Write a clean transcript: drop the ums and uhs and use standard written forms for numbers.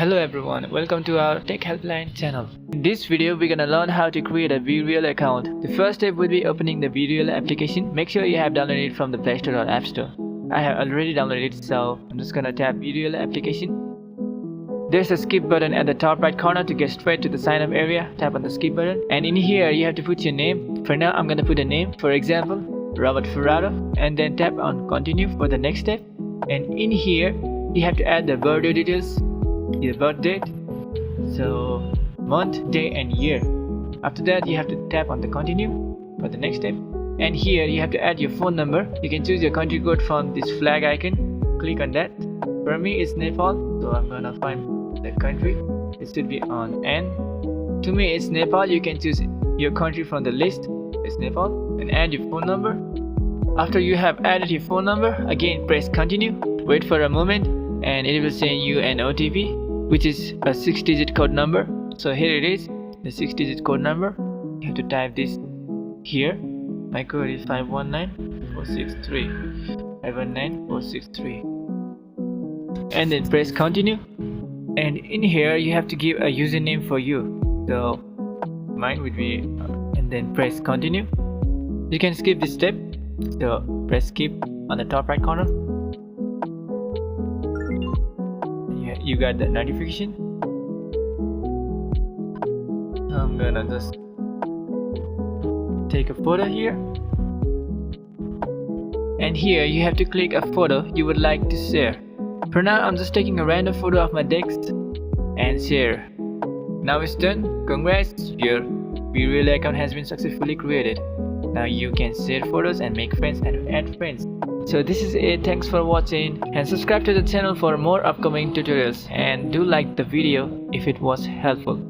Hello everyone, welcome to our Tech Helpline channel. In this video, we're gonna learn how to create a BeReal account. The first step would be opening the BeReal application. Make sure you have downloaded it from the Play Store or App Store. I have already downloaded it, so I'm just gonna tap BeReal application. There's a skip button at the top right corner to get straight to the sign up area. Tap on the skip button, and in here you have to put your name. For now, I'm gonna put a name, for example, Robert Ferraro, and then tap on continue for the next step. And in here, you have to add the birthday details, your birth date, so month, day and year. After that, you have to tap on the continue for the next step, and here you have to add your phone number. You can choose your country code from this flag icon. Click on that. For me it's Nepal, so I'm gonna find the country. It should be on N. To me it's Nepal. You can choose your country from the list. It's Nepal, and add your phone number. After you have added your phone number, again press continue. Wait for a moment and it will send you an OTP, which is a 6-digit code number. So here it is, the 6-digit code number. You have to type this here. My code is 519463. 519463. And then press continue. And in here you have to give a username for you. So mine would be, and then press continue. You can skip this step. So press skip on the top right corner. You got the notification. I'm gonna just take a photo here, and here you have to click a photo you would like to share. For now, I'm just taking a random photo of my text and share. Now it's done. Congrats, your BeReal account has been successfully created. Now you can share photos and make friends and add friends. So this is it. Thanks for watching, and subscribe to the channel for more upcoming tutorials, and do like the video if it was helpful.